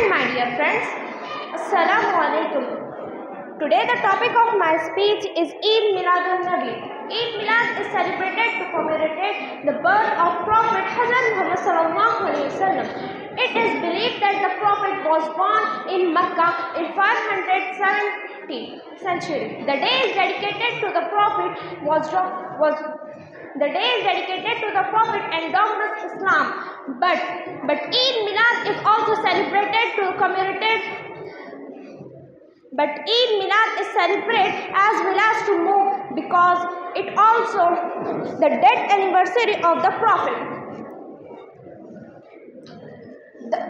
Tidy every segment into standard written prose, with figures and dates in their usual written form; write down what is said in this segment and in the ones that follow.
Well, my dear friends, Assalamu alaikum. Today the topic of my speech is Eid Milad-un-Nabi. Eid Milad is celebrated to commemorate the birth of Prophet Hazrat Muhammad sallallahu alaihi wasallam. It is believed that the Prophet was born in Mecca in 570 century. The day is dedicated to the Prophet and dominant Islam. But Eid Milad is also celebrated to commemorate. But Eid Milad is celebrated as well as to move because it also the death anniversary of the Prophet.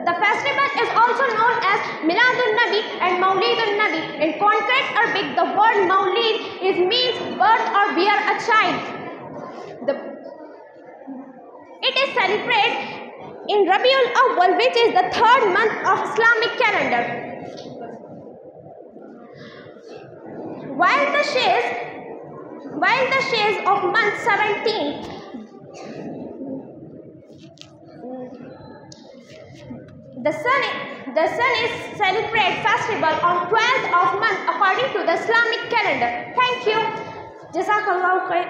The festival is also known as Milad-un-Nabi and Mawlid-un-Nabi. In concrete Arabic, the word Mawlid means birth or bear a child. It is celebrated in Rabiul Awwal, which is the third month of Islamic calendar. While the shades of month 17, the sun is celebrate festival on 12th of month according to the Islamic calendar. Thank you. Jazakallahu khair.